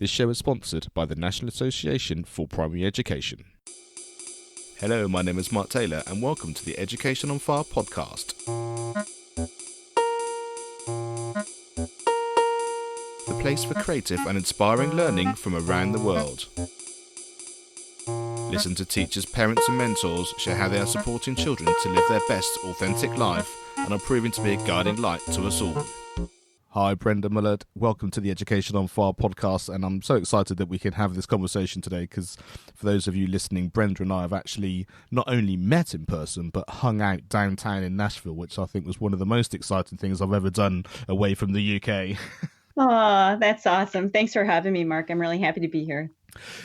This show is sponsored by the National Association for Primary Education. Hello, my name is Mark Taylor and welcome to the Education on Fire podcast. The place for creative and inspiring learning from around the world. Listen to teachers, parents and mentors share how they are supporting children to live their best authentic life and are proving to be a guiding light to us all. Hi, Brenda, Mullard. Welcome to the Education on Fire podcast, and I'm so excited that we can have this conversation today because for those of you listening, Brenda and I have actually not only met in person but hung out downtown in Nashville, which I think was one of the most exciting things I've ever done away from the UK. Oh, that's awesome. Thanks for having me, Mark. I'm really happy to be here.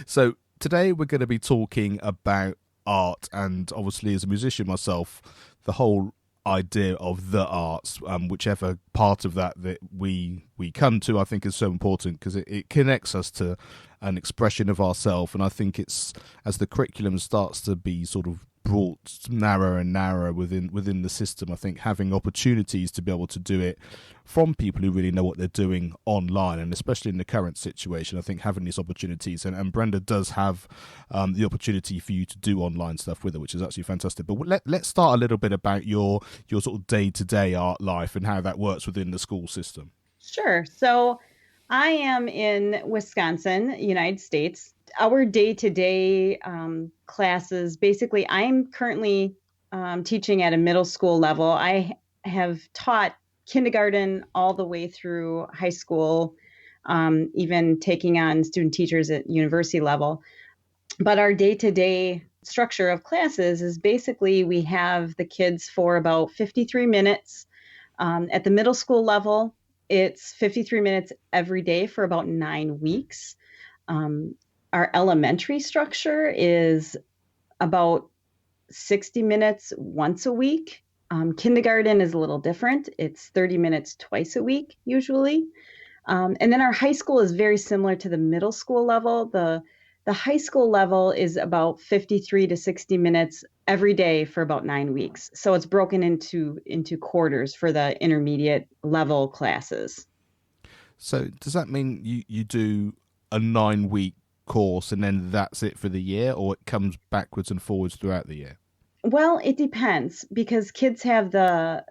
So today we're going to be talking about art, and obviously as a musician myself, the whole idea of the arts, whichever part of that we come to, I think is so important because it connects us to an expression of ourselves. And I think it's, as the curriculum starts to be sort of brought narrower and narrower within the system, I think having opportunities to be able to do it from people who really know what they're doing online, and especially in the current situation, I think having these opportunities, and Brenda does have the opportunity for you to do online stuff with her, which is actually fantastic. But let's start a little bit about your sort of day-to-day art life and how that works within the school system. Sure. So I am in Wisconsin, United States. Our day-to-day classes, basically, I'm currently teaching at a middle school level. I have taught kindergarten all the way through high school, even taking on student teachers at university level. But our day-to-day structure of classes is basically we have the kids for about 53 minutes. At the middle school level, it's 53 minutes every day for about 9 weeks. Our elementary structure is about 60 minutes once a week. Kindergarten is a little different. It's 30 minutes twice a week, usually. And then our high school is very similar to the middle school level. The high school level is about 53 to 60 minutes every day for about 9 weeks. So it's broken into quarters for the intermediate level classes. So does that mean you do a 9-week course and then that's it for the year, or it comes backwards and forwards throughout the year? Well, it depends because kids have the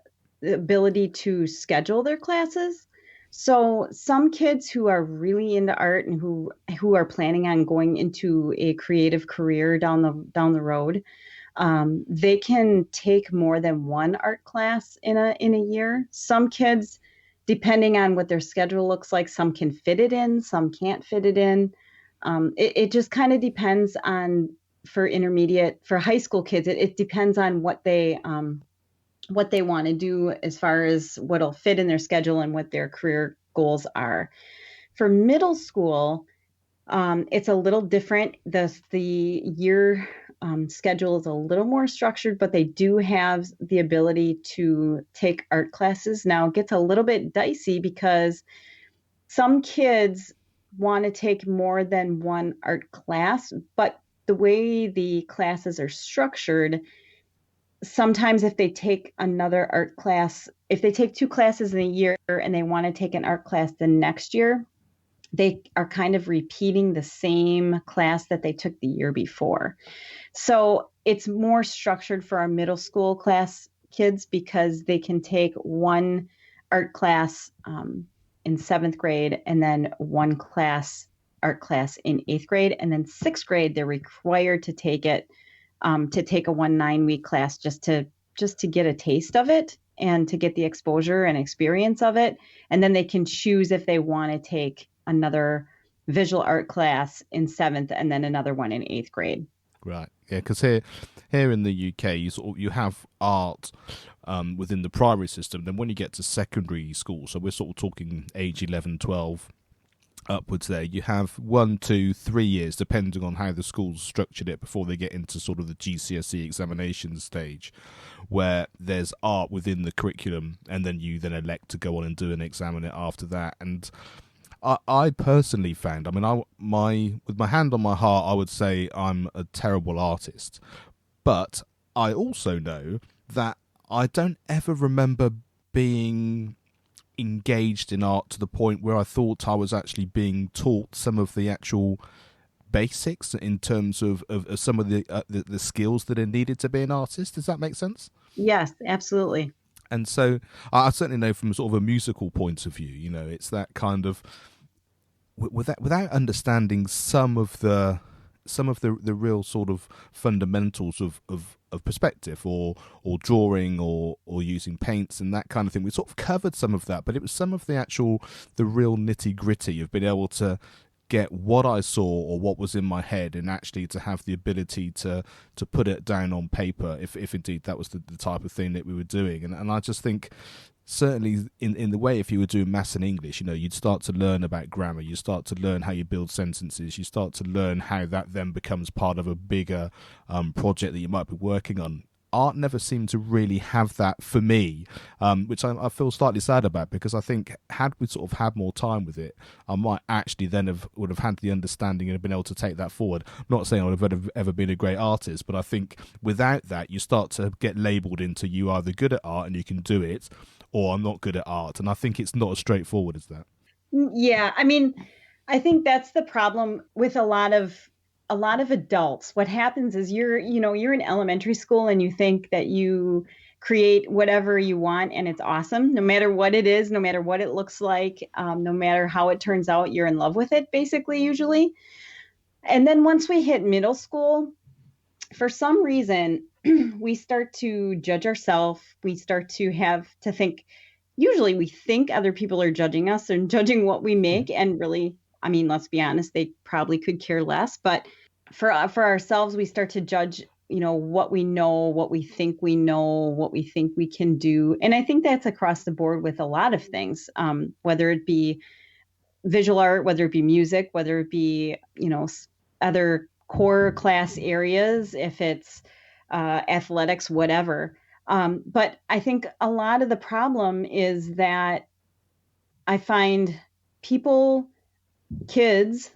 ability to schedule their classes. So some kids who are really into art and who are planning on going into a creative career down the road, they can take more than one art class in a year. Some kids, depending on what their schedule looks like, some can fit it in, some can't fit it in. It just kind of depends on, for high school kids, it depends on what they want to do as far as what'll fit in their schedule and what their career goals are. For middle school, it's a little different. The year schedule is a little more structured, but they do have the ability to take art classes. Now it gets a little bit dicey because some kids want to take more than one art class, but the way the classes are structured, sometimes if they take another art class, if they take 2 classes in a year and they want to take an art class the next year, they are kind of repeating the same class that they took the year before. So it's more structured for our middle school class kids because they can take one art class in 7th grade and then one art class in 8th grade, and then 6th grade they're required to take it to take a 9-week class just to get a taste of it and to get the exposure and experience of it, and then they can choose if they want to take another visual art class in 7th and then another one in 8th grade. Right, yeah, because here in the UK you have art within the primary system. Then when you get to secondary school, so we're sort of talking age 11, 12 upwards there, you have 1, 2, 3 years, depending on how the school's structured it, before they get into sort of the GCSE examination stage, where there's art within the curriculum, and then you elect to go on and do and examine it after that. And I personally found, with my hand on my heart, I would say I'm a terrible artist, but I also know that I don't ever remember being engaged in art to the point where I thought I was actually being taught some of the actual basics in terms of some of the skills that are needed to be an artist. Does that make sense? Yes, absolutely. And so I certainly know from sort of a musical point of view, it's that kind of without understanding some of the real sort of fundamentals of perspective or drawing or using paints and that kind of thing. We sort of covered some of that, but it was some of the real nitty gritty of being able to get what I saw or what was in my head and actually to have the ability to put it down on paper if indeed that was the type of thing that we were doing. And I just think certainly in the way if you were doing maths and English, you'd start to learn about grammar, you start to learn how you build sentences, you start to learn how that then becomes part of a bigger project that you might be working on. Art never seemed to really have that for me, which I feel slightly sad about, because I think had we sort of had more time with it, I might actually then would have had the understanding and have been able to take that forward. I'm not saying I would have ever been a great artist, but I think without that, you start to get labelled into you either good at art and you can do it, or I'm not good at art. And I think it's not as straightforward as that. Yeah, I mean, I think that's the problem with a lot of adults. What happens is you're in elementary school and you think that you create whatever you want and it's awesome, no matter what it is, no matter what it looks like, no matter how it turns out, you're in love with it, basically, usually. And then once we hit middle school, for some reason, we start to judge ourselves. We start to have to think, usually we think other people are judging us and judging what we make. And really, I mean, let's be honest, they probably could care less. But for ourselves, we start to judge, what we know, what we think we know, what we think we can do. And I think that's across the board with a lot of things, whether it be visual art, whether it be music, whether it be, other core class areas, if it's athletics, whatever. But I think a lot of the problem is that I find people, kids,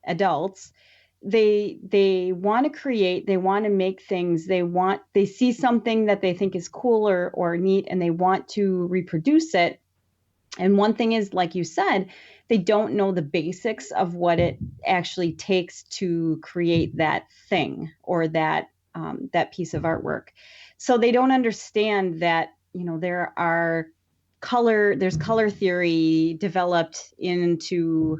adults, they want to create, they want to make things, they see something that they think is cool or neat, and they want to reproduce it. And one thing is, like you said, they don't know the basics of what it actually takes to create that thing or that piece of artwork. So they don't understand that, there's color theory developed into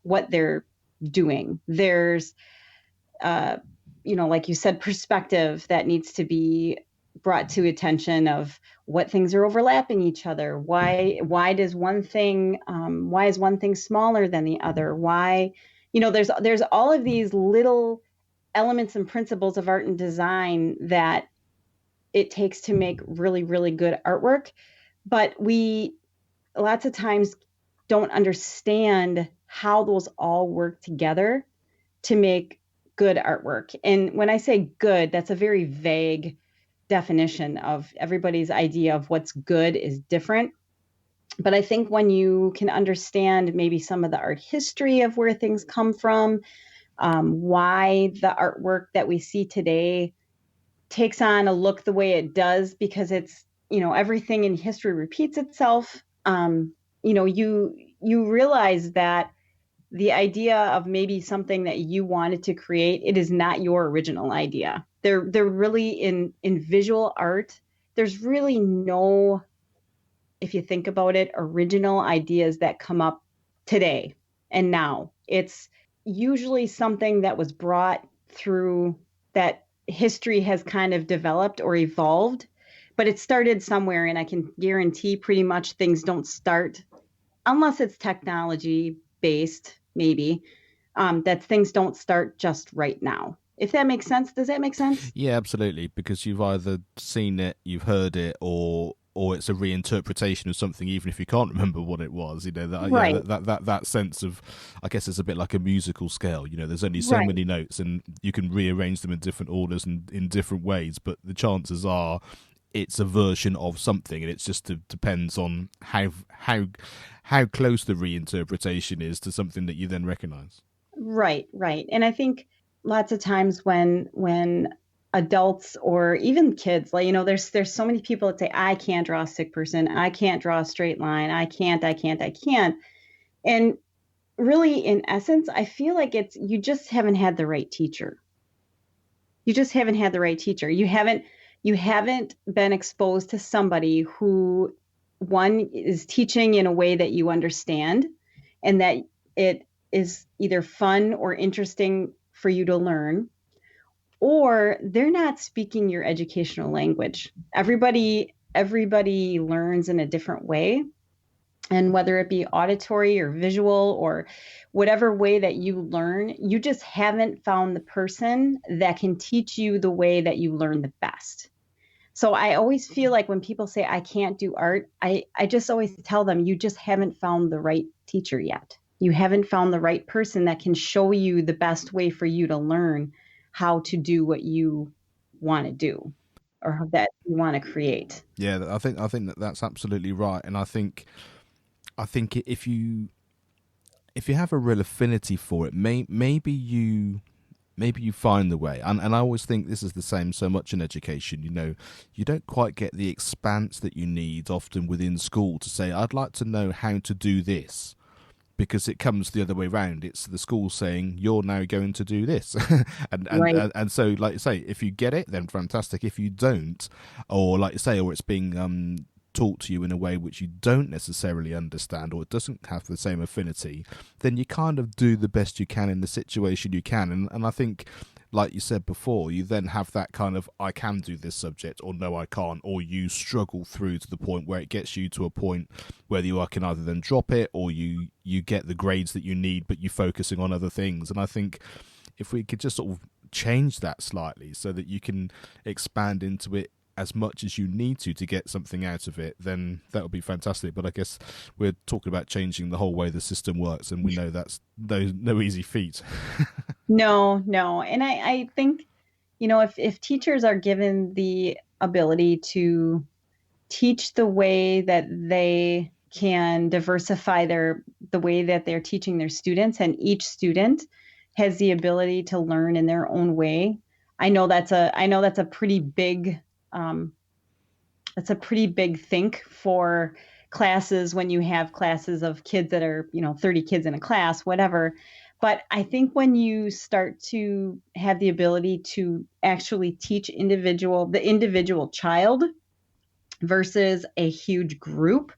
what they're doing. There's, like you said, perspective that needs to be brought to attention of what things are overlapping each other. Why is one thing smaller than the other? Why, there's all of these little elements and principles of art and design that it takes to make really, really good artwork. But we lots of times don't understand how those all work together to make good artwork. And when I say good, that's a very vague definition of everybody's idea of what's good is different. But I think when you can understand maybe some of the art history of where things come from, why the artwork that we see today takes on a look the way it does, because it's, everything in history repeats itself. You realize that the idea of maybe something that you wanted to create, it is not your original idea. They're really in visual art. There's really no, if you think about it, original ideas that come up today and now. It's usually something that was brought through, that history has kind of developed or evolved, but it started somewhere. And I can guarantee pretty much things don't start, unless it's technology based, maybe, that things don't start just right now. If that makes sense. Does that make sense? Yeah, absolutely. Because you've either seen it, you've heard it, or it's a reinterpretation of something, even if you can't remember what it was. Right. That sense of, I guess it's a bit like a musical scale. There's only so Right. many notes, and you can rearrange them in different orders and in different ways. But the chances are, it's a version of something, and it just depends on how close the reinterpretation is to something that you then recognize. Right. And I think lots of times when adults or even kids, like, there's so many people that say, I can't draw a stick person, I can't draw a straight line, I can't. And really, in essence, I feel like it's you just haven't had the right teacher. You just haven't had the right teacher. You haven't been exposed to somebody who, one, is teaching in a way that you understand, and that it is either fun or interesting for you to learn, or they're not speaking your educational language. Everybody learns in a different way, and whether it be auditory or visual or whatever way that you learn, you just haven't found the person that can teach you the way that you learn the best. So I always feel like when people say I can't do art, I just always tell them, you just haven't found the right teacher yet. You haven't found the right person that can show you the best way for you to learn how to do what you want to do, or that you want to create. Yeah, I think that's absolutely right, and I think if you have a real affinity for it, maybe you find the way. And I always think this is the same so much in education. You don't quite get the expanse that you need often within school to say, I'd like to know how to do this. Because it comes the other way around. It's the school saying, you're now going to do this. and, Right. and so, like you say, if you get it, then fantastic. If you don't, or like you say, or it's being taught to you in a way which you don't necessarily understand, or it doesn't have the same affinity, then you kind of do the best you can in the situation you can. And I think, like you said before, you then have that kind of, I can do this subject, or no, I can't, or you struggle through to the point where it gets you to a point where you can either then drop it, or you get the grades that you need, but you're focusing on other things. And I think if we could just sort of change that slightly so that you can expand into it as much as you need to get something out of it, then that would be fantastic. But I guess we're talking about changing the whole way the system works, and we know that's no easy feat. No, no. And I think, if teachers are given the ability to teach the way that they can diversify the way that they're teaching their students, and each student has the ability to learn in their own way. I know that's a pretty big that's a pretty big think for classes, when you have classes of kids that are, 30 kids in a class, whatever. But I think when you start to have the ability to actually teach the individual child versus a huge group,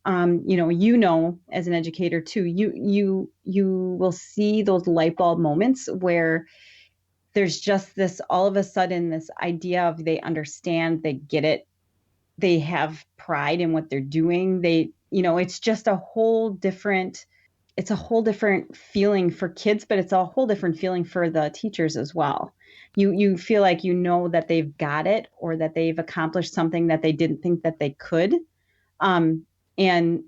as an educator too, you will see those light bulb moments where there's just this, all of a sudden, this idea of they understand, they get it, they have pride in what they're doing. It's just it's a whole different feeling for kids, but it's a whole different feeling for the teachers as well. You feel like that they've got it, or that they've accomplished something that they didn't think that they could. And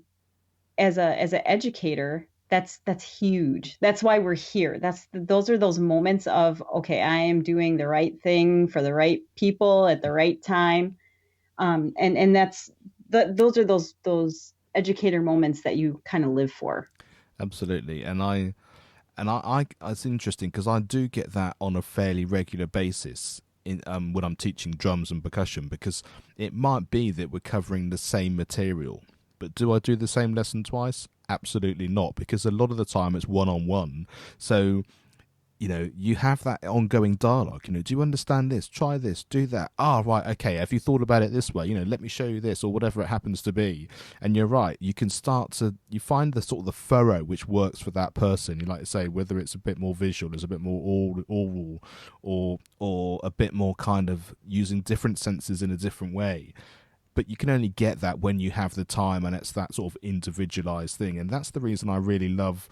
as an educator, that's huge. That's why we're here. Those are those moments of, okay, I am doing the right thing for the right people at the right time. And those are those educator moments that you kind of live for. Absolutely. And I it's interesting because I do get that on a fairly regular basis in when I'm teaching drums and percussion, because it might be that we're covering the same material, but do I do the same lesson twice? Absolutely not, because a lot of the time it's one-on-one. So you have that ongoing dialogue. Do you understand this? Try this, do that. Right, okay. Have you thought about it this way? Let me show you this, or whatever it happens to be. And you're right. You can you find the sort of the furrow which works for that person. You like to say, whether it's a bit more visual, it's a bit more oral, or a bit more kind of using different senses in a different way. But you can only get that when you have the time, and it's that sort of individualized thing. And that's the reason I really love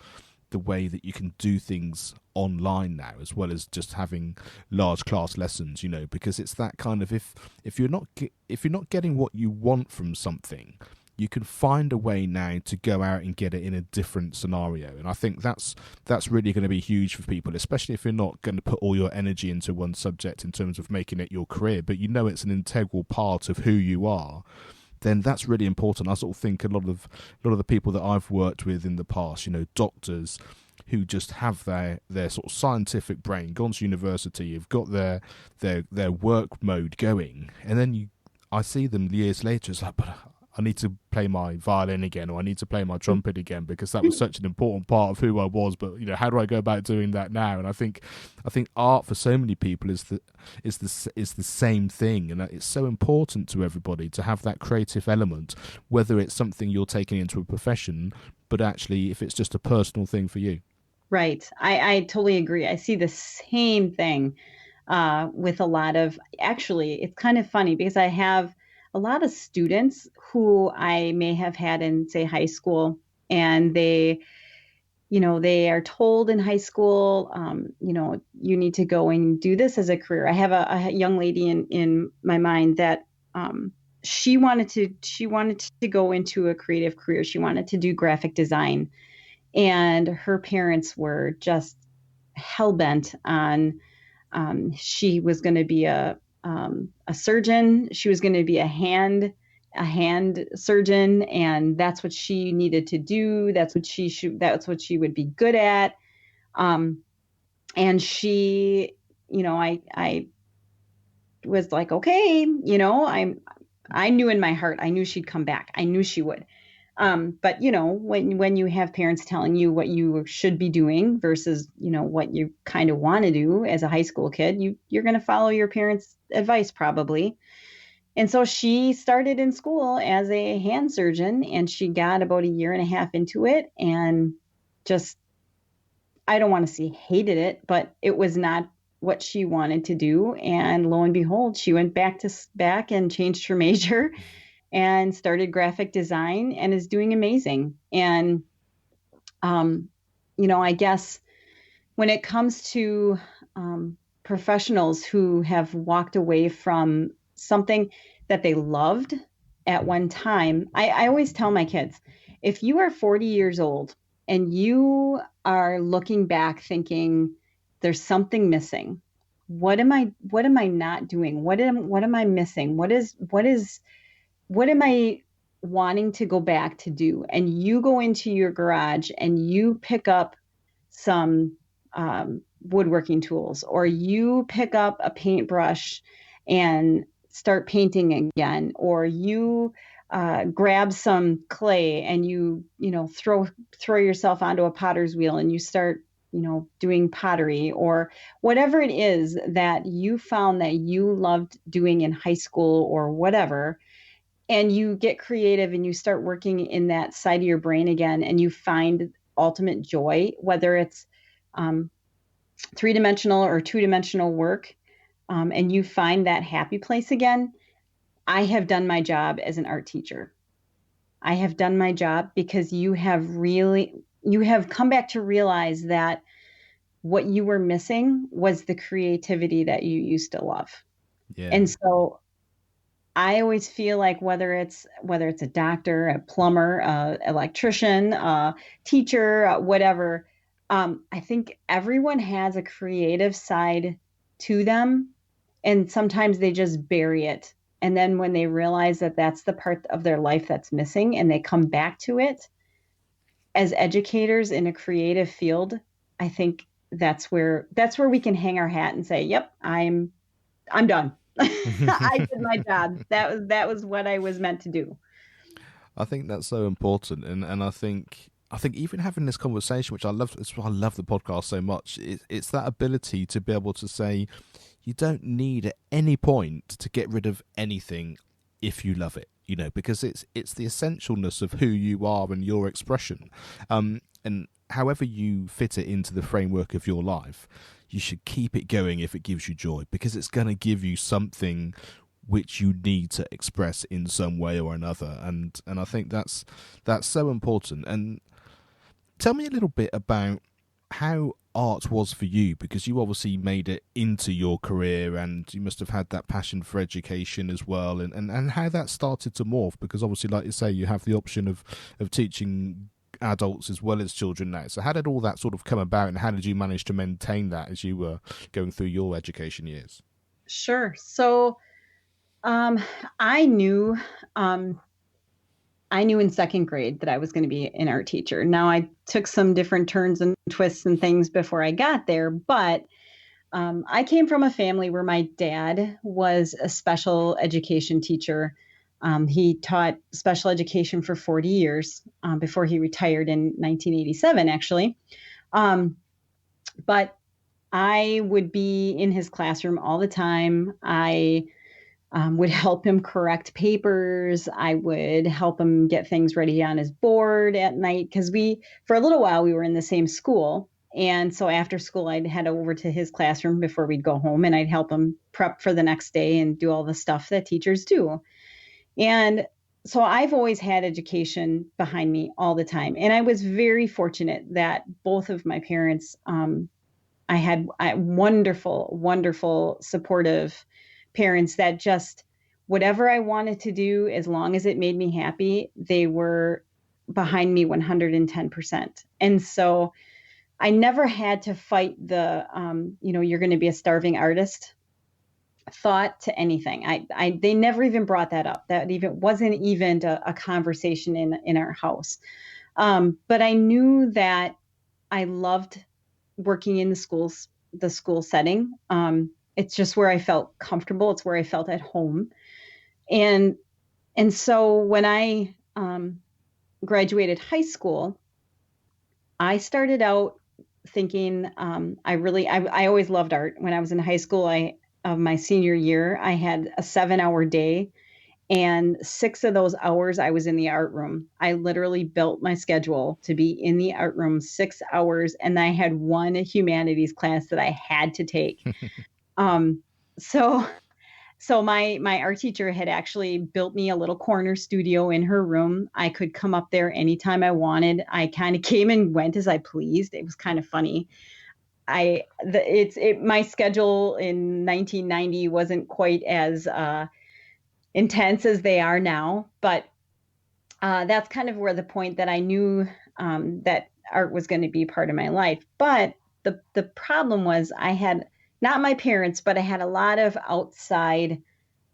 the way that you can do things online now, as well as just having large class lessons, because it's that kind of, if you're not getting what you want from something, you can find a way now to go out and get it in a different scenario. And I think that's really going to be huge for people, especially if you're not going to put all your energy into one subject in terms of making it your career, but it's an integral part of who you are. Then that's really important. I sort of think a lot of the people that I've worked with in the past, doctors, who just have their sort of scientific brain, gone to university, have got their work mode going, and then I see them years later. It's like, but I need to play my violin again, or I need to play my trumpet again, because that was such an important part of who I was. But how do I go about doing that now? And I think art for so many people is the same thing, and it's so important to everybody to have that creative element, whether it's something you're taking into a profession, but actually if it's just a personal thing for you. Right. I totally agree. I see the same thing with a lot of, actually, it's kind of funny because I have a lot of students who I may have had in, say, high school, and they are told in high school, you need to go and do this as a career. I have a young lady in my mind that she wanted to go into a creative career. She wanted to do graphic design, and her parents were just hell bent on she was going to be a surgeon. She was going to be a hand surgeon, and that's what she needed to do. That's what she would be good at. And she, I was like, okay, I knew in my heart, I knew she'd come back. I knew she would. But when you have parents telling you what you should be doing versus, what you kind of want to do as a high school kid, you're going to follow your parents' advice probably. And so she started in school as a hand surgeon, and she got about a year and a half into it, and just, I don't want to say hated it, but it was not what she wanted to do. And lo and behold, she went back and changed her major and started graphic design and is doing amazing. And, I guess when it comes to professionals who have walked away from something that they loved at one time, I always tell my kids, if you are 40 years old and you are looking back thinking there's something missing, what am I not doing? What am I missing? What am I wanting to go back to do? And you go into your garage and you pick up some woodworking tools, or you pick up a paintbrush and start painting again, or you grab some clay and you throw yourself onto a potter's wheel and you start doing pottery, or whatever it is that you found that you loved doing in high school or whatever. And you get creative and you start working in that side of your brain again, and you find ultimate joy, whether it's three-dimensional or two-dimensional work, and you find that happy place again. I have done my job as an art teacher. I have done my job because you have come back to realize that what you were missing was the creativity that you used to love. Yeah. And so I always feel like whether it's a doctor, a plumber, electrician, teacher, whatever, I think everyone has a creative side to them, and sometimes they just bury it. And then when they realize that that's the part of their life that's missing, and they come back to it as educators in a creative field, I think that's where we can hang our hat and say, "Yep, I'm done." I did my job. That was what I was meant to do. I think that's so important, and I think even having this conversation, which I love, it's why I love the podcast so much. It's that ability to be able to say, you don't need at any point to get rid of anything if you love it, because it's the essentialness of who you are and your expression, and however you fit it into the framework of your life, you should keep it going if it gives you joy, because it's going to give you something which you need to express in some way or another. And I think that's so important. And tell me a little bit about how art was for you, because you obviously made it into your career and you must have had that passion for education as well, and how that started to morph, because obviously, like you say, you have the option of teaching adults as well as children now. So how did all that sort of come about, and how did you manage to maintain that as you were going through your education years? Sure. So I knew I knew in second grade that I was going to be an art teacher. Now I took some different turns and twists and things before I got there, but I came from a family where my dad was a special education teacher. He taught special education for 40 years before he retired in 1987, actually. Um, but I would be in his classroom all the time. I would help him correct papers. I would help him get things ready on his board at night because for a little while, we were in the same school. And so after school, I'd head over to his classroom before we'd go home and I'd help him prep for the next day and do all the stuff that teachers do. And so I've always had education behind me all the time. And I was very fortunate that both of my parents, I had wonderful, wonderful, supportive parents that just whatever I wanted to do, as long as it made me happy, they were behind me 110%. And so I never had to fight you're going to be a starving artist thought to anything. They never even brought that up. That even wasn't even a conversation in our house. But I knew that I loved working in the school setting. It's just where I felt comfortable. It's where I felt at home. And so when I graduated high school, I started out thinking I always loved art. When I was in high school, my senior year, I had a 7-hour day. And 6 of those hours I was in the art room. I literally built my schedule to be in the art room 6 hours. And I had one humanities class that I had to take. um, so my art teacher had actually built me a little corner studio in her room. I could come up there anytime I wanted. I kind of came and went as I pleased. It was kind of funny. My schedule in 1990 wasn't quite as intense as they are now, but that's kind of where the point that I knew that art was going to be part of my life. But the problem was I had not my parents, but I had a lot of outside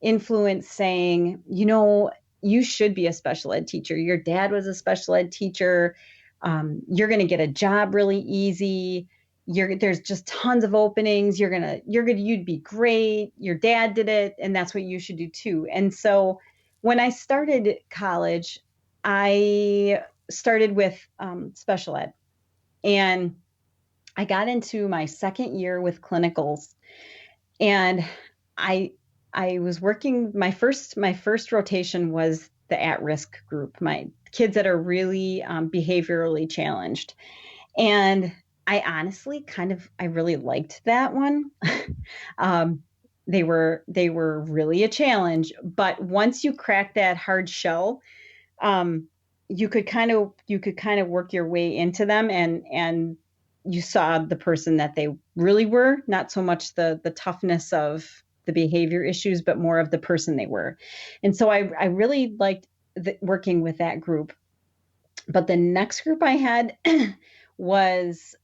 influence saying, you should be a special ed teacher. Your dad was a special ed teacher. You're going to get a job really easy. There's just tons of openings. You'd be great. Your dad did it, and that's what you should do too. And so when I started college, I started with special ed, and I got into my second year with clinicals, and I was working. My first rotation was the at-risk group, my kids that are really behaviorally challenged, and I honestly I really liked that one. They were really a challenge, but once you crack that hard shell, you could kind of work your way into them, and you saw the person that they really were, not so much the toughness of the behavior issues, but more of the person they were. And so I really liked working with that group. But the next group I had was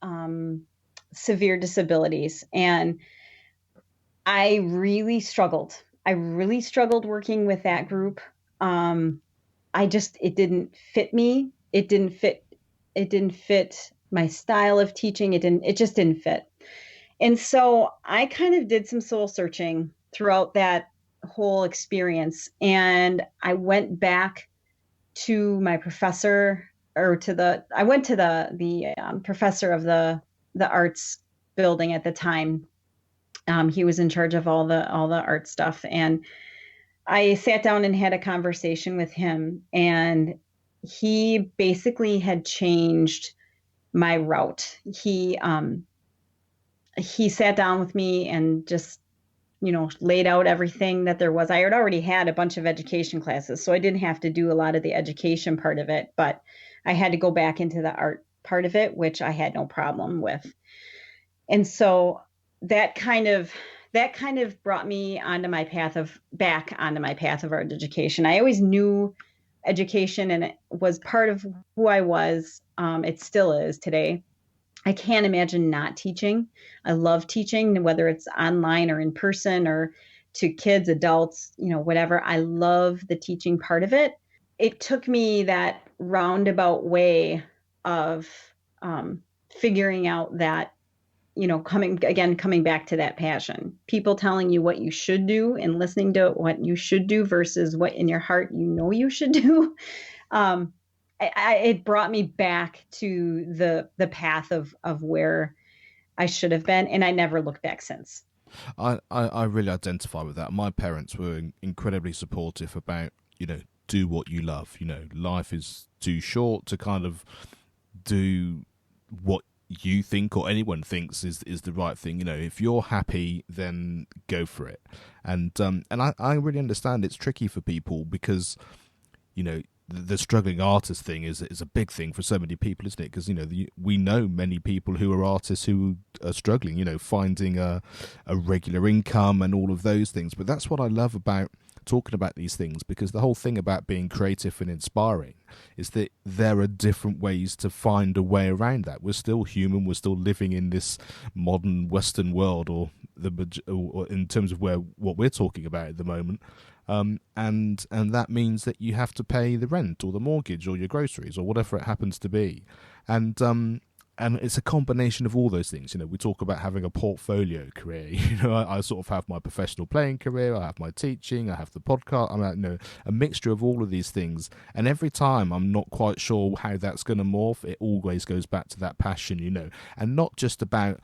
severe disabilities. And I really struggled. Working with that group. It didn't fit me. It didn't fit my style of teaching. It just didn't fit. And so I kind of did some soul searching throughout that whole experience. And I went back to my professor I went to the professor of the arts building at the time. He was in charge of all the art stuff. And I sat down and had a conversation with him, and he basically had changed my route. He sat down with me and just, laid out everything that there was. I had already had a bunch of education classes, so I didn't have to do a lot of the education part of it, but I had to go back into the art part of it, which I had no problem with. And so that kind of brought me back onto my path of art education. I always knew education, and it was part of who I was. It still is today. I can't imagine not teaching. I love teaching, whether it's online or in person or to kids, adults, whatever. I love the teaching part of it. it took me that roundabout way of um, figuring out that, coming back to that passion. People telling you what you should do and listening to what you should do versus what in your heart you should do. um, it brought me back to the path of where I should have been, and I never looked back since. I really identify with that. My parents were incredibly supportive about, do what you love. Life is too short to kind of do what you think or anyone thinks is the right thing. If you're happy, then go for it. And I really understand it's tricky for people because, the struggling artist thing is a big thing for so many people, isn't it? Because we know many people who are artists who are struggling, finding a regular income and all of those things. But that's what I love about talking about these things, because the whole thing about being creative and inspiring is that there are different ways to find a way around that. We're still human. We're still living in this modern Western world, or in terms of what we're talking about at the moment. And that means that you have to pay the rent or the mortgage or your groceries or whatever it happens to be, and it's a combination of all those things. We talk about having a portfolio career. I sort of have my professional playing career, I have my teaching, I have the podcast. A mixture of all of these things, and every time I'm not quite sure how that's going to morph, it always goes back to that passion, and not just about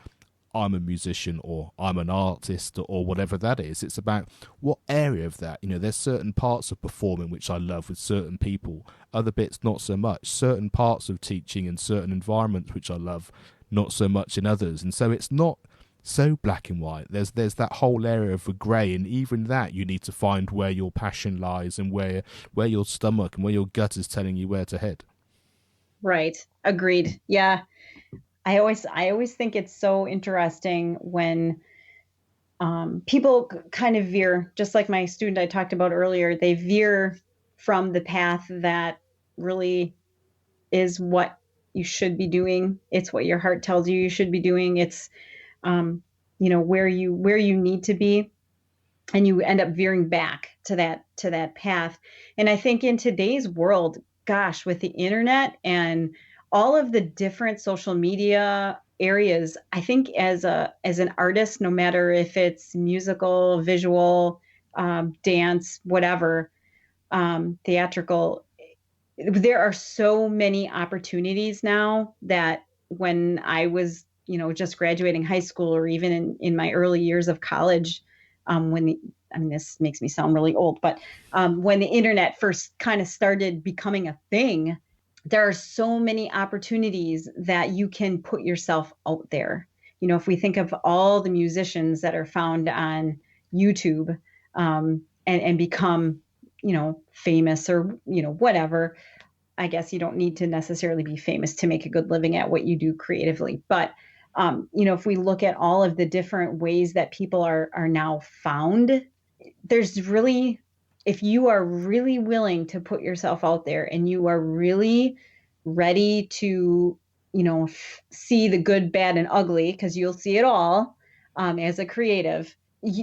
I'm a musician or I'm an artist or whatever that is. It's about what area of that. There's certain parts of performing which I love with certain people, other bits not so much. Certain parts of teaching in certain environments which I love, not so much in others. And so it's not so black and white. There's that whole area of the grey, and even that you need to find where your passion lies and where your stomach and where your gut is telling you where to head. Right. Agreed. Yeah. I always think it's so interesting when people kind of veer, just like my student I talked about earlier, they veer from the path that really is what you should be doing. It's what your heart tells you should be doing. It's um, where you need to be, and you end up veering back to that path. And I think in today's world, gosh, with the internet and all of the different social media areas, I think as an artist, no matter if it's musical, visual, dance, whatever, theatrical, there are so many opportunities now that when I was, just graduating high school, or even in my early years of college, when I mean, this makes me sound really old, but when the internet first kind of started becoming a thing, there are so many opportunities that you can put yourself out there. If we think of all the musicians that are found on YouTube, and become, famous, or, whatever. I guess you don't need to necessarily be famous to make a good living at what you do creatively. But if we look at all of the different ways that people are now found, there's really, if you are really willing to put yourself out there and you are really ready to, see the good, bad, and ugly, because you'll see it all, as a creative,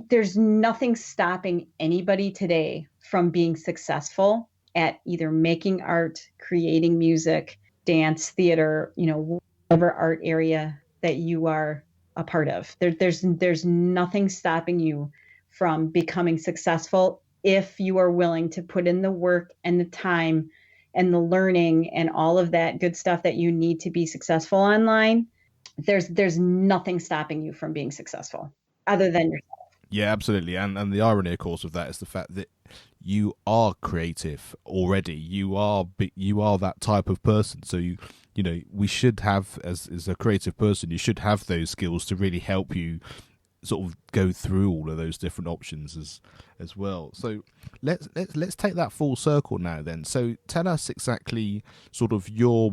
there's nothing stopping anybody today from being successful at either making art, creating music, dance, theater, whatever art area that you are a part of. There's nothing stopping you from becoming successful if you are willing to put in the work and the time and the learning and all of that good stuff that you need to be successful online. There's nothing stopping you from being successful other than yourself. Yeah, absolutely. And the irony, of course, of that is the fact that you are creative already. You are that type of person. So we should have, as a creative person, you should have those skills to really help you sort of go through all of those different options as well. So let's take that full circle now then. So tell us exactly sort of your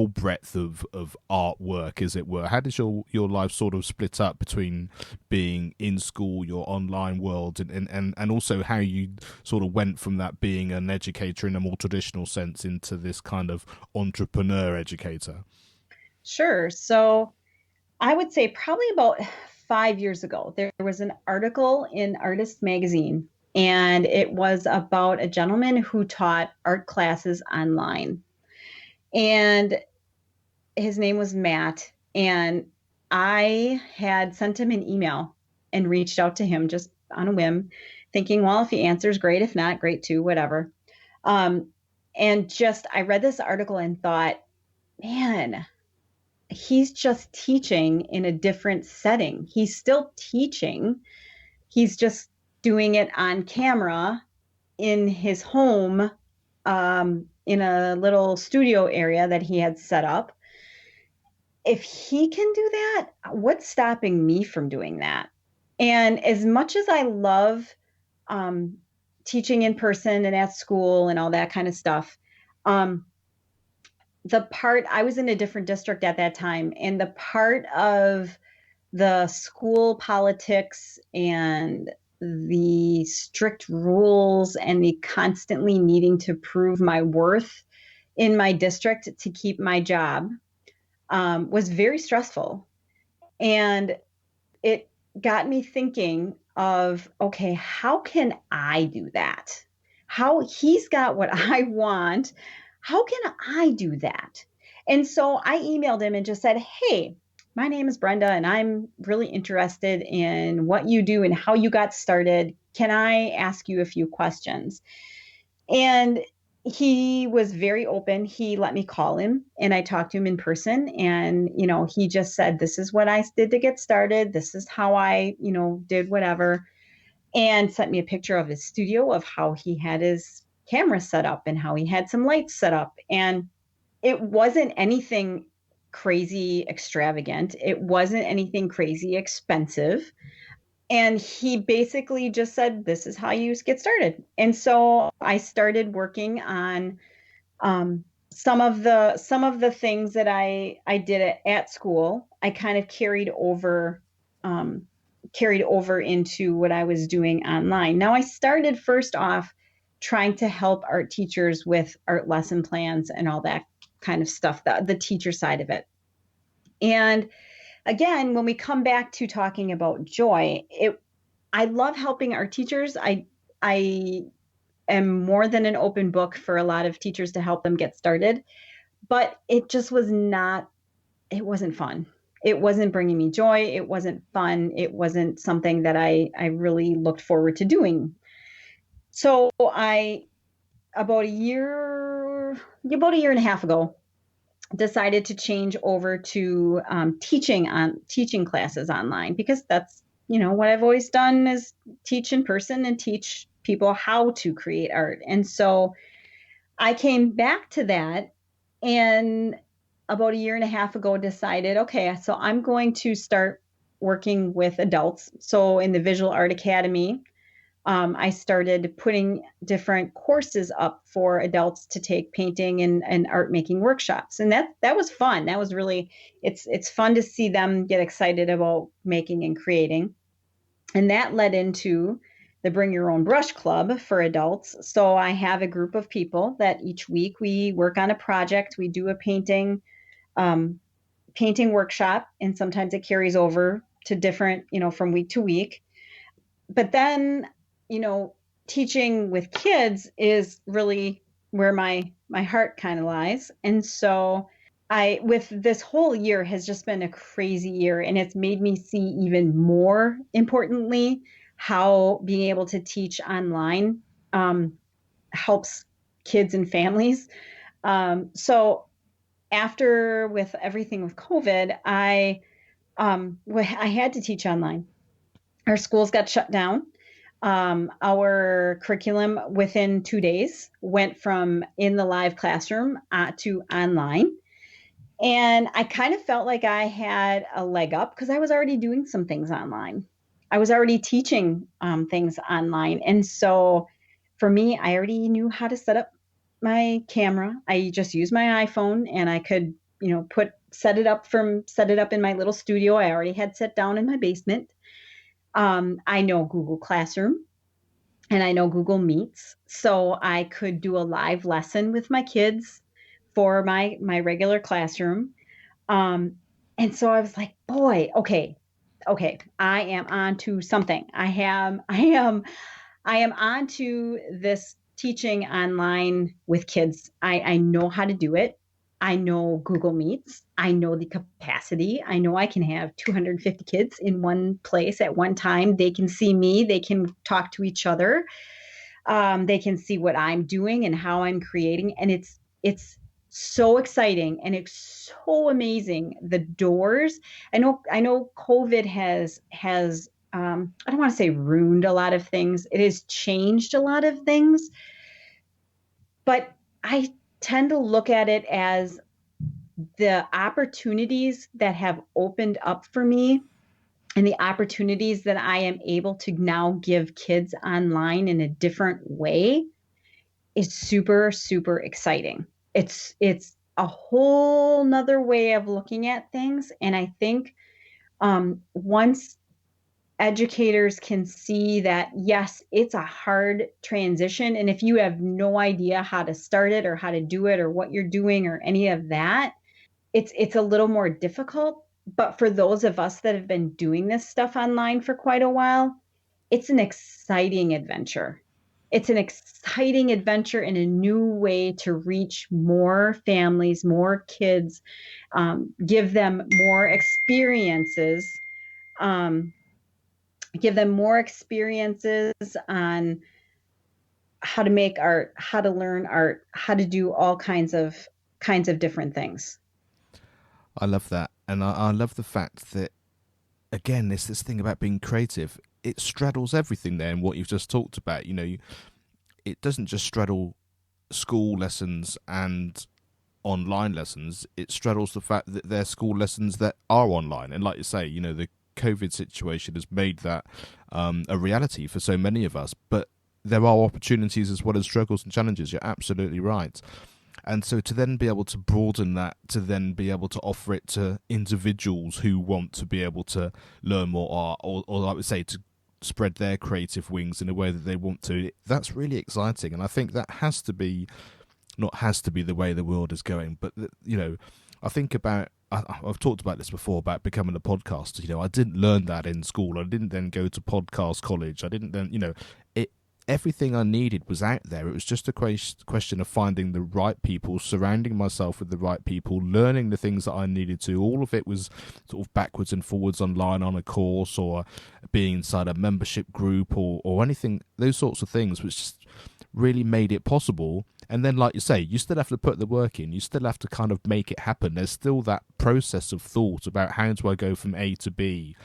breadth of artwork, as it were. How does your life sort of split up between being in school, your online world, and also how you sort of went from that being an educator in a more traditional sense into this kind of entrepreneur educator? Sure. So I would say probably about 5 years ago, there was an article in Artist Magazine And it was about a gentleman who taught art classes online. And his name was Matt. And I had sent him an email and reached out to him just on a whim, thinking, well, if he answers, great. If not, great too, whatever. Um, and just, I read this article and thought, man, he's just teaching in a different setting. He's still teaching, he's just doing it on camera in his home, in a little studio area that he had set up. If he can do that, what's stopping me from doing that? And as much as I love um, teaching in person and at school and all that kind of stuff, um, the part I was in a different district at that time, and the part of the school politics and the strict rules and the constantly needing to prove my worth in my district to keep my job was very stressful. And it got me thinking of, okay, how can I do that? How he's got what I want. How can I do that? And so I emailed him and just said, hey, my name is Brenda, and I'm really interested in what you do and how you got started. Can I ask you a few questions? And he was very open. He let me call him and I talked to him in person. And, he just said, this is what I did to get started. This is how I, did whatever. And sent me a picture of his studio, of how he had his camera set up and how he had some lights set up. And it wasn't anything crazy extravagant. It wasn't anything crazy expensive. And he basically just said, this is how you get started. And so I started working on some of the things that I did at school. I kind of carried over into what I was doing online. Now, I started first off trying to help art teachers with art lesson plans and all that kind of stuff, the teacher side of it. And again, when we come back to talking about joy, I love helping our teachers. I am more than an open book for a lot of teachers to help them get started, but it just was not, it wasn't fun. It wasn't bringing me joy. It wasn't fun. It wasn't something that I really looked forward to doing. So I, about a year and a half ago, decided to change over to teaching classes online, because that's what I've always done, is teach in person and teach people how to create art. And so I came back to that, and about a year and a half ago decided, okay, so I'm going to start working with adults. So in the Visual Art Academy, I started putting different courses up for adults to take painting and art making workshops. And that was fun. That was really, it's fun to see them get excited about making and creating. And that led into the Bring Your Own Brush Club for adults. So I have a group of people that each week we work on a project. We do a um, painting workshop, and sometimes it carries over to different, from week to week. But then, you know, teaching with kids is really where my heart kind of lies. And so with this whole year has just been a crazy year, and it's made me see even more importantly how being able to teach online um, helps kids and families. So after, with everything with COVID, I had to teach online. Our schools got shut down. Our curriculum within 2 days went from in the live classroom to online. And I kind of felt like I had a leg up because I was already doing some things online. I was already teaching things online. And so for me, I already knew how to set up my camera. I just used my iPhone, and I could, set it up in my little studio I already had set down in my basement. I know Google Classroom and I know Google Meets, so I could do a live lesson with my kids for my regular classroom. Um, and so I was like, boy, okay, I am on to something. I am on to this teaching online with kids. I know how to do it. I know Google Meets. I know the capacity. I know I can have 250 kids in one place at one time. They can see me. They can talk to each other. They can see what I'm doing and how I'm creating, and it's so exciting and it's so amazing. The doors. I know COVID has I don't want to say ruined a lot of things. It has changed a lot of things, but I tend to look at it as the opportunities that have opened up for me and the opportunities that I am able to now give kids online in a different way is super, super exciting. It's a whole nother way of looking at things. And I think once educators can see that, yes, it's a hard transition. And if you have no idea how to start it or how to do it or what you're doing or any of that, it's a little more difficult. But for those of us that have been doing this stuff online for quite a while, it's an exciting adventure. It's an exciting adventure in a new way to reach more families, more kids, give them more experiences, um, give them more experiences on how to make art, how to learn art, how to do all kinds of different things. I love that, and I love the fact that again, it's this thing about being creative. It straddles everything there, and what you've just talked about. It doesn't just straddle school lessons and online lessons. It straddles the fact that they're school lessons that are online, and like you say, the COVID situation has made that a reality for so many of us. But there are opportunities as well as struggles and challenges. You're absolutely right. And so to then be able to broaden that, to then be able to offer it to individuals who want to be able to learn more art, or I would say to spread their creative wings in a way that they want to, that's really exciting. And I think that not has to be the way the world is going, but, I think about, I've talked about this before, about becoming a podcaster. I didn't learn that in school. I didn't then go to podcast college. I didn't then, everything I needed was out there. It was just a question of finding the right people, surrounding myself with the right people, learning the things that I needed to. All of it was sort of backwards and forwards online on a course, or being inside a membership group, or anything, those sorts of things, which just really made it possible. And then, like you say, you still have to put the work in. You still have to kind of make it happen. There's still that process of thought about how do I go from A to B,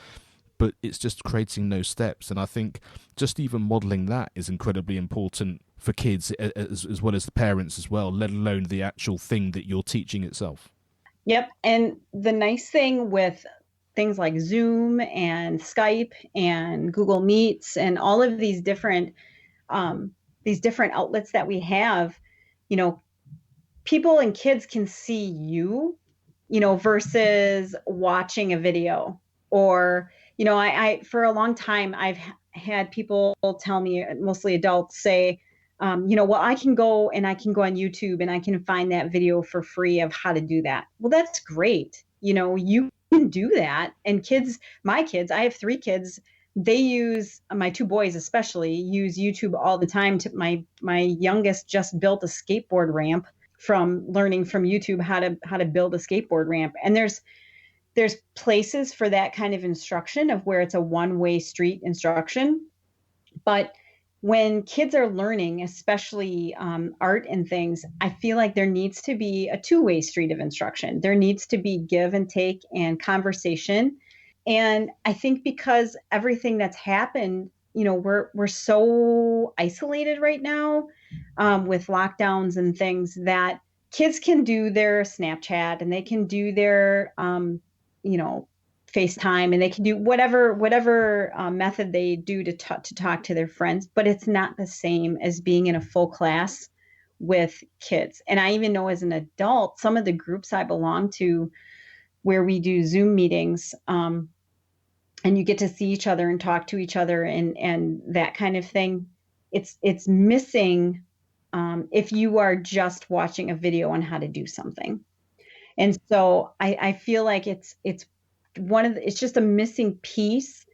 but it's just creating those steps. And I think just even modelling that is incredibly important for kids as well as the parents as well, let alone the actual thing that you're teaching itself. Yep. And the nice thing with things like Zoom and Skype and Google Meets and all of these different outlets that we have, you know, people and kids can see you, versus watching a video. Or, I for a long time, I've had people tell me, mostly adults, say, well, I can go on YouTube and I can find that video for free of how to do that. Well, that's great. You can do that. And my kids, I have 3 kids. They use, my 2 boys especially use YouTube all the time. My youngest just built a skateboard ramp from learning from YouTube how to build a skateboard ramp. And there's places for that kind of instruction, of where it's a one-way street instruction. But when kids are learning, especially art and things, I feel like there needs to be a two-way street of instruction. There needs to be give and take and conversation. And I think because everything that's happened, we're so isolated right now, with lockdowns and things, that kids can do their Snapchat and they can do their, FaceTime, and they can do whatever method they do to talk to their friends. But it's not the same as being in a full class with kids. And I even know, as an adult, some of the groups I belong to, where we do Zoom meetings, and you get to see each other and talk to each other and that kind of thing. It's missing, if you are just watching a video on how to do something. And so I feel like it's just a missing piece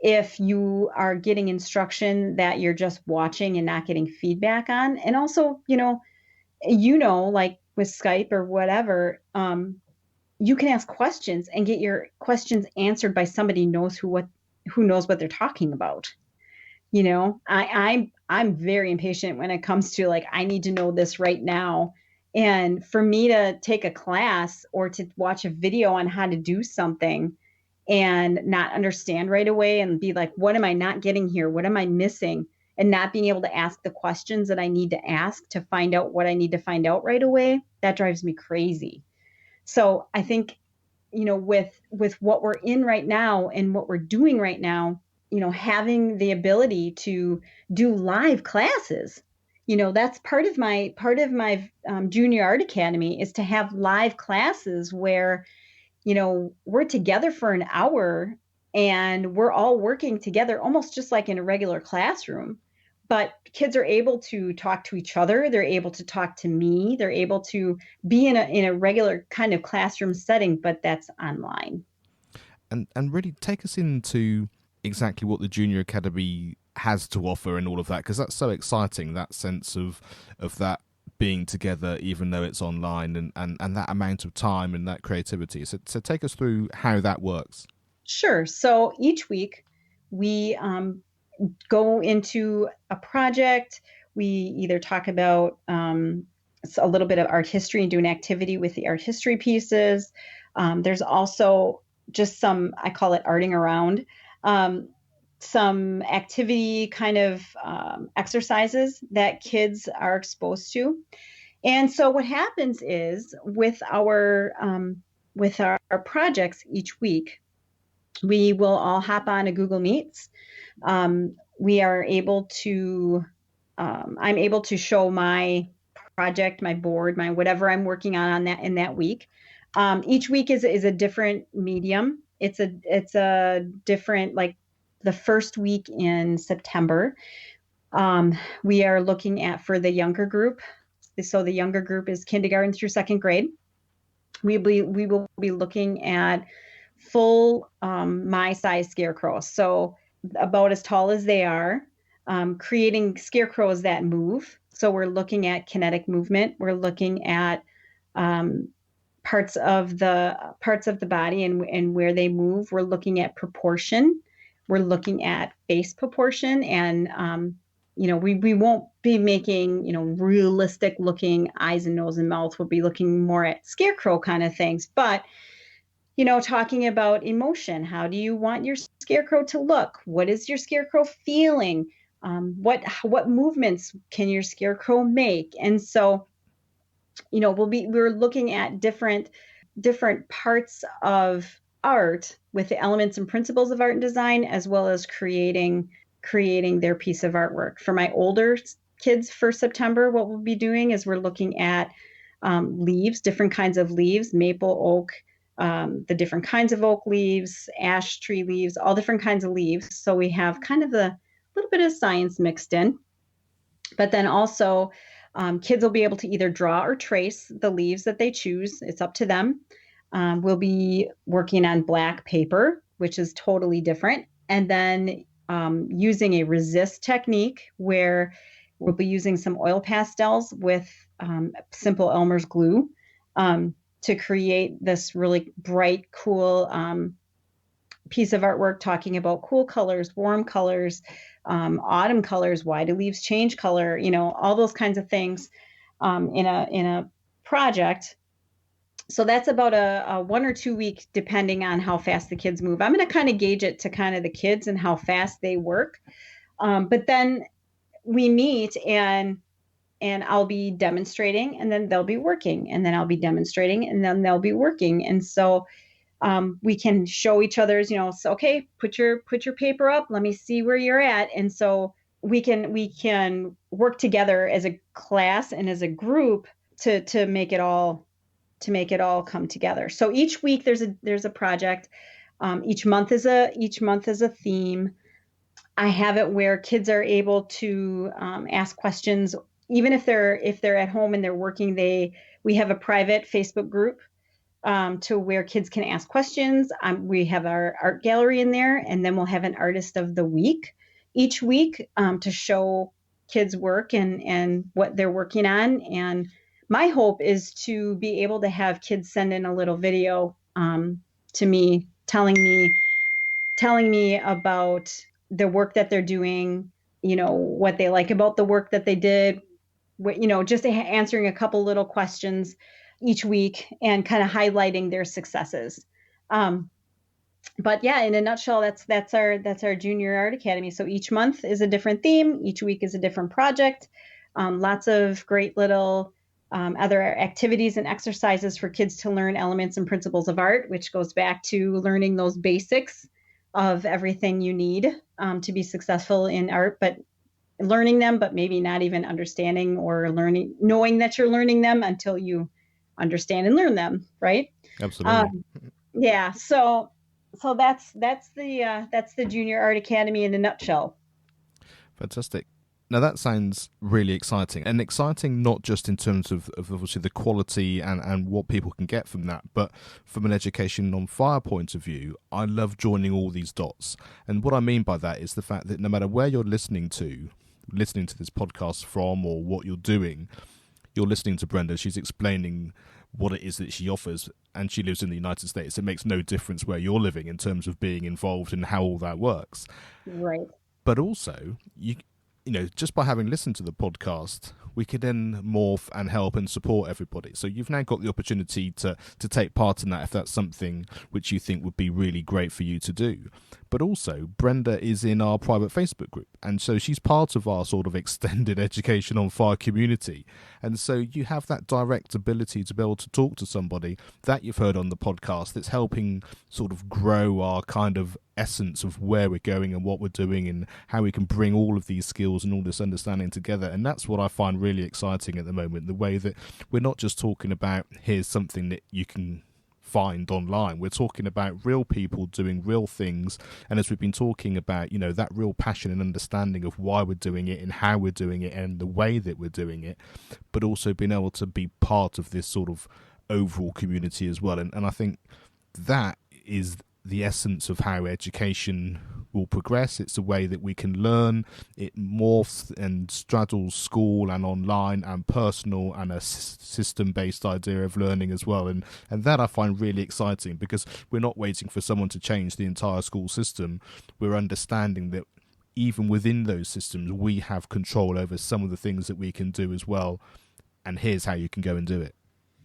if you are getting instruction that you're just watching and not getting feedback on. And also, like with Skype or whatever, you can ask questions and get your questions answered by somebody who knows what they're talking about. I'm very impatient when it comes to like I need to know this right now. And for me to take a class or to watch a video on how to do something and not understand right away and be like, what am I not getting here? What am I missing? And not being able to ask the questions that I need to ask to find out what I need to find out right away, that drives me crazy. So I think, with what we're in right now and what we're doing right now, having the ability to do live classes, that's part of my junior art academy is to have live classes where we're together for an hour and we're all working together almost just like in a regular classroom. But kids are able to talk to each other. They're able to talk to me. They're able to be in a regular kind of classroom setting, but that's online. And really take us into exactly what the Junior Academy has to offer and all of that, because that's so exciting, that sense of that being together even though it's online, and that amount of time and that creativity. So take us through how that works. Sure. So each week we go into a project. We either talk about a little bit of art history and do an activity with the art history pieces. There's also just some, I call it arting around, some activity kind of exercises that kids are exposed to. And so what happens is with our projects each week, we will all hop on a Google Meets. We are able to, I'm able to show my project, my board, my whatever I'm working on that in that week. Each week is a different medium. It's a different, like the first week in September. We are looking at for the younger group. So the younger group is kindergarten through second grade. We will be looking at full my size scarecrows. So about as tall as they are, creating scarecrows that move. So we're looking at kinetic movement. We're looking at parts of the body and where they move. We're looking at proportion. We're looking at face proportion, and we won't be making realistic looking eyes and nose and mouth. We'll be looking more at scarecrow kind of things, but talking about emotion. How do you want your scarecrow to look? What is your scarecrow feeling? What movements can your scarecrow make? And so, we're looking at different parts of art with the elements and principles of art and design, as well as creating their piece of artwork. For my older kids for September, what we'll be doing is we're looking at leaves, different kinds of leaves, maple, oak, the different kinds of oak leaves, ash tree leaves, all different kinds of leaves. So we have kind of a little bit of science mixed in. But then also, kids will be able to either draw or trace the leaves that they choose. It's up to them. We'll be working on black paper, which is totally different. And then using a resist technique where we'll be using some oil pastels with simple Elmer's glue to create this really bright, cool piece of artwork talking about cool colors, warm colors, autumn colors, why do leaves change color, all those kinds of things in a project. So that's about a 1 or 2 week, depending on how fast the kids move. I'm going to kind of gauge it to kind of the kids and how fast they work. But then we meet and I'll be demonstrating and then they'll be working and then I'll be demonstrating and then they'll be working. And so we can show each other's, so, okay, put your paper up. Let me see where you're at. And so we can work together as a class and as a group to make it all come together. So each week there's a project. Each month is a theme. I have it where kids are able to ask questions, even if they're at home and they're working. We have a private Facebook group to where kids can ask questions. We have our art gallery in there, and then we'll have an artist of the week each week to show kids' work and what they're working on. And my hope is to be able to have kids send in a little video to me, telling me about the work that they're doing, what they like about the work that they did, just answering a couple little questions each week and kind of highlighting their successes. But yeah, in a nutshell, that's our Junior Art Academy. So each month is a different theme, each week is a different project. Lots of great little other activities and exercises for kids to learn elements and principles of art, which goes back to learning those basics of everything you need to be successful in art, but learning them, but maybe not even understanding or knowing that you're learning them until you understand and learn them, right? Absolutely. Yeah. So that's the Junior Art Academy in a nutshell. Fantastic. Now that sounds really exciting, and exciting not just in terms of obviously the quality and what people can get from that, but from an education on fire point of view. I love joining all these dots, and what I mean by that is the fact that no matter where you're listening to this podcast from or what you're doing, you're listening to Brenda. She's explaining what it is that she offers, and she lives in the United States. It makes no difference where you're living in terms of being involved in how all that works. Right. But also, just by having listened to the podcast, we could then morph and help and support everybody. So you've now got the opportunity to take part in that if that's something which you think would be really great for you to do. But also, Brenda is in our private Facebook group, and so she's part of our sort of extended Education on Fire community. And so you have that direct ability to be able to talk to somebody that you've heard on the podcast that's helping sort of grow our kind of essence of where we're going and what we're doing and how we can bring all of these skills and all this understanding together. And that's what I find really exciting at the moment, the way that we're not just talking about here's something that you can find online. We're talking about real people doing real things, and as we've been talking about, that real passion and understanding of why we're doing it and how we're doing it and the way that we're doing it, but also being able to be part of this sort of overall community as well. And I think that is the essence of how education will progress. It's a way that we can learn. It morphs and straddles school and online and personal and a system-based idea of learning as well. And that I find really exciting, because we're not waiting for someone to change the entire school system. We're understanding that even within those systems, we have control over some of the things that we can do as well. And here's how you can go and do it.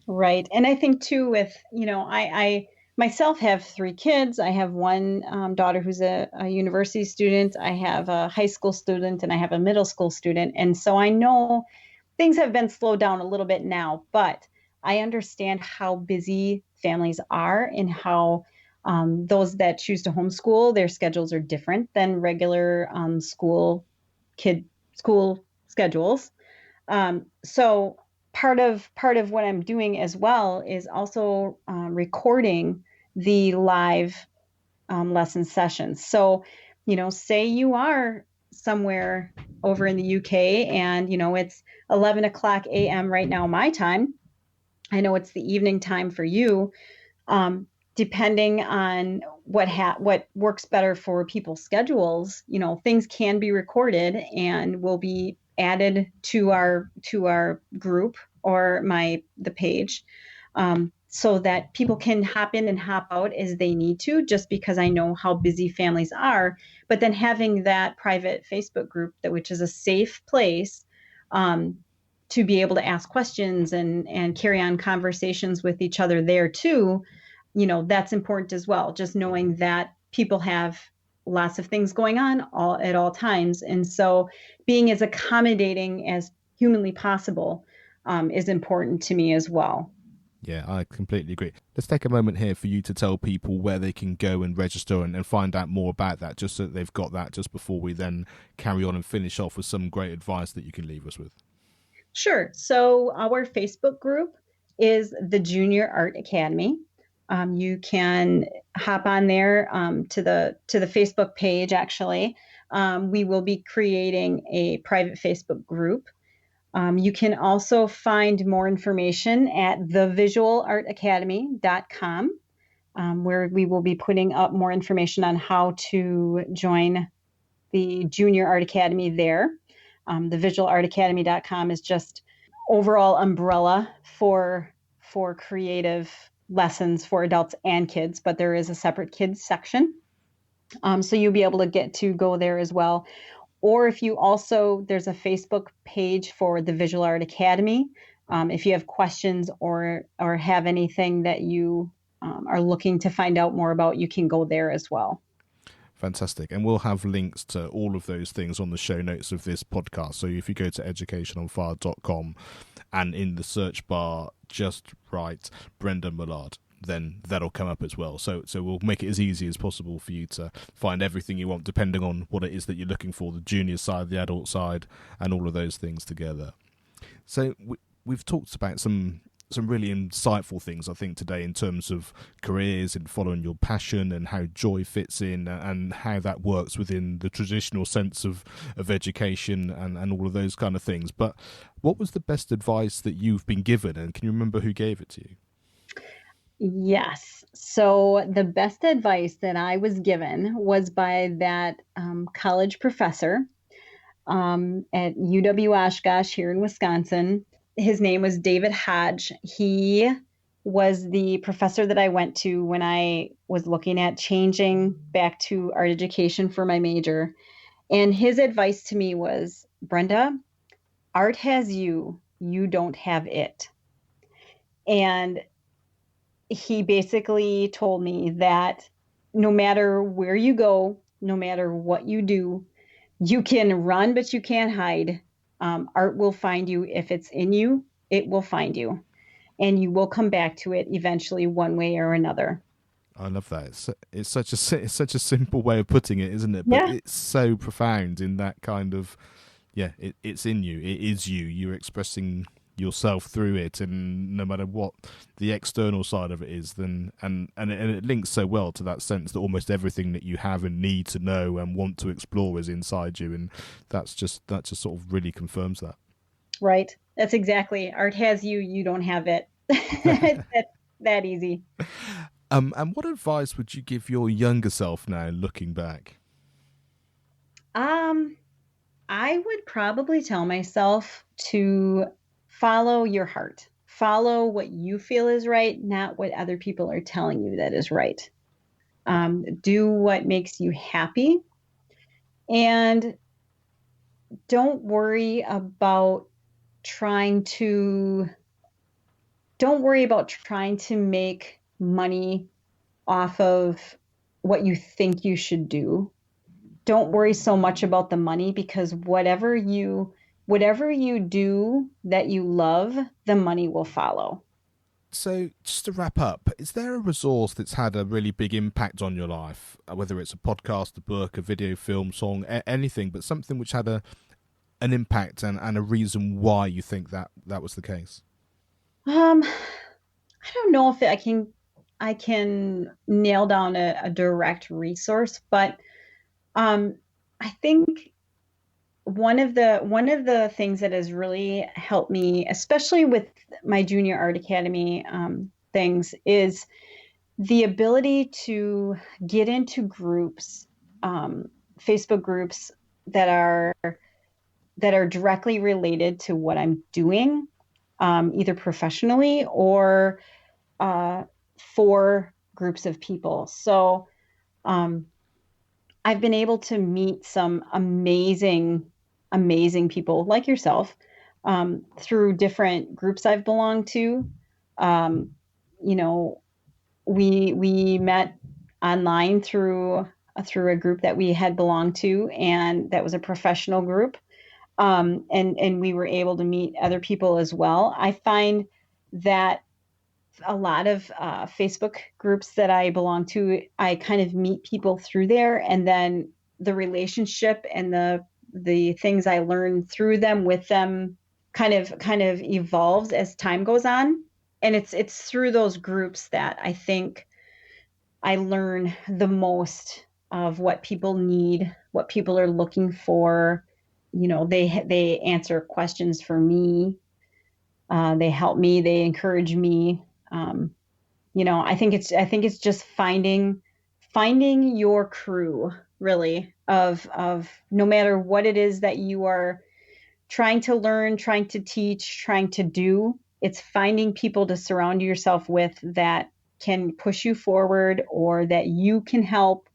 Right. And I think too, with, I myself have 3 kids. I have one daughter who's a university student. I have a high school student, and I have a middle school student. And so I know things have been slowed down a little bit now, but I understand how busy families are and how those that choose to homeschool, their schedules are different than regular school schedules. So part of what I'm doing as well is also recording the live lesson sessions. So, say you are somewhere over in the UK and, it's 11 o'clock a.m. right now, my time. I know it's the evening time for you. Depending on what works better for people's schedules, things can be recorded and will be added to our group or the page, so that people can hop in and hop out as they need to, just because I know how busy families are. But then having that private Facebook group, which is a safe place to be able to ask questions and carry on conversations with each other there too, that's important as well. Just knowing that people have lots of things going on at all times. And so being as accommodating as humanly possible is important to me as well. Yeah, I completely agree. Let's take a moment here for you to tell people where they can go and register and find out more about that, just so that they've got that, just before we then carry on and finish off with some great advice that you can leave us with. Sure. So our Facebook group is the Junior Art Academy. You can hop on there to the Facebook page. Actually, we will be creating a private Facebook group You can also find more information at thevisualartacademy.com, where we will be putting up more information on how to join the Junior Art Academy there. The visualartacademy.com is just overall umbrella for creative lessons for adults and kids, but there is a separate kids section. So you'll be able to get to go there as well. Or if you also, there's a Facebook page for the Visual Art Academy. If you have questions or have anything that you are looking to find out more about, you can go there as well. Fantastic. And we'll have links to all of those things on the show notes of this podcast. So if you go to educationonfire.com and in the search bar just write Brenda Mullard, then that'll come up as well. So we'll make it as easy as possible for you to find everything you want, depending on what it is that you're looking for, the junior side, the adult side, and all of those things together. So we've talked about some really insightful things, I think, today in terms of careers and following your passion and how joy fits in and how that works within the traditional sense of education and all of those kind of things. But what was the best advice that you've been given, and can you remember who gave it to you? Yes. So the best advice that I was given was by that college professor at UW Oshkosh here in Wisconsin. His name was David Hodge. He was the professor that I went to when I was looking at changing back to art education for my major. And his advice to me was, Brenda, art has you, you don't have it. And he basically told me that no matter where you go, no matter what you do, you can run, but you can't hide. Art will find you. If it's in you, it will find you. And you will come back to it eventually one way or another. I love that. It's such a simple way of putting it, isn't it? But Yeah. it's so profound in that kind of, it's in you. It is you. You're expressing yourself through it, and no matter what the external side of it is, then and it links so well to that sense that almost everything that you have and need to know and want to explore is inside you, and that just sort of really confirms that. Right. That's exactly. Art has you, you don't have it. That's that easy. And what advice would you give your younger self now, looking back? I would probably tell myself to follow your heart. Follow what you feel is right, not what other people are telling you that is right. Do what makes you happy, and don't worry about trying to make money off of what you think you should do. Don't worry so much about the money, because whatever you do that you love, the money will follow. So, just to wrap up, is there a resource that's had a really big impact on your life, whether it's a podcast, a book, a video, film, song, anything, but something which had an impact and a reason why you think that was the case? I don't know if I can nail down a direct resource, but I think one of the things that has really helped me, especially with my Junior Art Academy things, is the ability to get into groups, Facebook groups that are directly related to what I'm doing, either professionally or for groups of people. So I've been able to meet some amazing people like yourself through different groups I've belonged to. Um, you know, we met online through a group that we had belonged to, and that was a professional group. And we were able to meet other people as well. I find that a lot of Facebook groups that I belong to, I kind of meet people through there, and then the relationship and the things I learn through them with them kind of evolves as time goes on. And it's through those groups that I think I learn the most of what people need, what people are looking for, they answer questions for me. They help me. They encourage me. I think it's just finding your crew, really, of no matter what it is that you are trying to learn, trying to teach, trying to do. It's finding people to surround yourself with that can push you forward, or that you can help,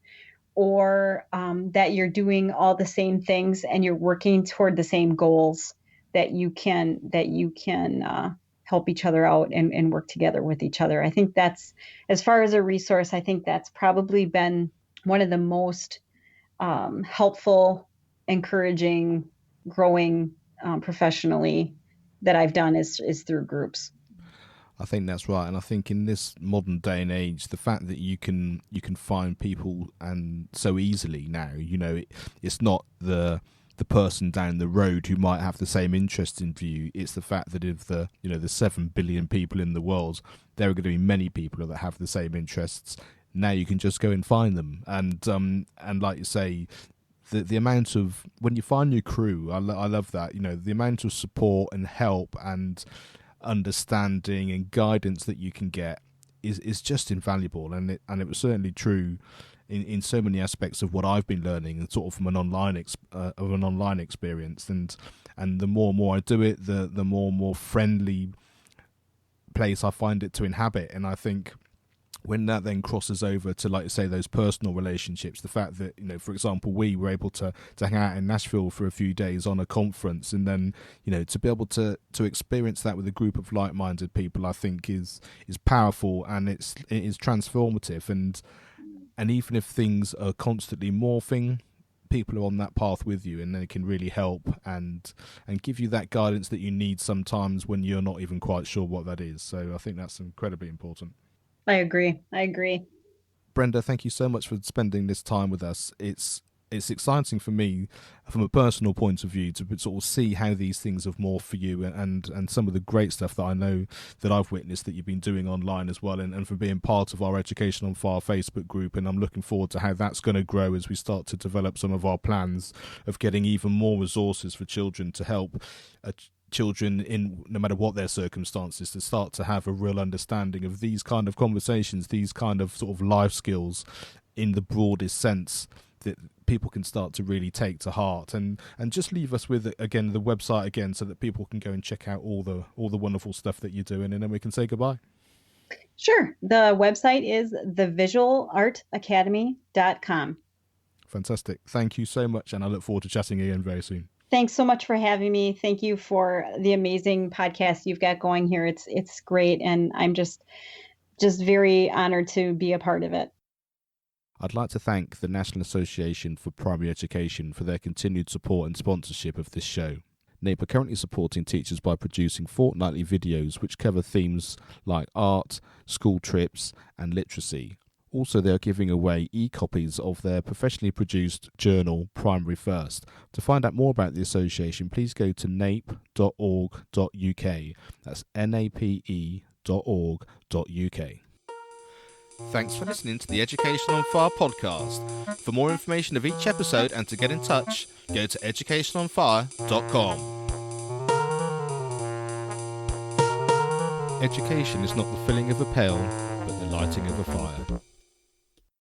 or that you're doing all the same things and you're working toward the same goals, that you can help each other out and work together with each other. I think that's, as far as a resource, I think that's probably been one of the most helpful, encouraging, growing professionally that I've done is through groups. I think that's right, and I think in this modern day and age, the fact that you can find people and so easily now, it's not the person down the road who might have the same interest in you. It's the fact that of the 7 billion people in the world, there are going to be many people that have the same interests. Now you can just go and find them, and like you say, the amount of, when you find your crew, I love that, the amount of support and help and understanding and guidance that you can get is just invaluable, and it was certainly true in so many aspects of what I've been learning, and sort of from an online experience, and the more and more I do it, the more and more friendly place I find it to inhabit. And I think when that then crosses over to, like you say, those personal relationships, the fact that, for example, we were able to hang out in Nashville for a few days on a conference, and then, to be able to experience that with a group of like-minded people, I think is powerful, and it is transformative. And even if things are constantly morphing, people are on that path with you, and they can really help and give you that guidance that you need sometimes when you're not even quite sure what that is. So I think that's incredibly important. I agree. Brenda, thank you so much for spending this time with us. It's exciting for me, from a personal point of view, to sort of see how these things have morphed for you, and some of the great stuff that I know that I've witnessed that you've been doing online as well, and for being part of our Education on Fire Facebook group. And I'm looking forward to how that's going to grow as we start to develop some of our plans of getting even more resources for children to help children, in no matter what their circumstances, to start to have a real understanding of these kind of conversations, these kind of sort of life skills in the broadest sense, that people can start to really take to heart. And just leave us with, again, the website again, so that people can go and check out all the wonderful stuff that you're doing, and then we can say goodbye. Sure. The website is thevisualartacademy.com. Fantastic. Thank you so much, and I look forward to chatting again very soon. Thanks so much for having me. Thank you for the amazing podcast you've got going here. It's great, and I'm just very honored to be a part of it. I'd like to thank the National Association for Primary Education for their continued support and sponsorship of this show. NAPE are currently supporting teachers by producing fortnightly videos which cover themes like art, school trips, and literacy. Also, they are giving away e-copies of their professionally produced journal, Primary First. To find out more about the association, please go to nape.org.uk. That's nape.org.uk. Thanks for listening to the Education on Fire podcast. For more information of each episode and to get in touch, go to educationonfire.com. Education is not the filling of a pail, but the lighting of a fire.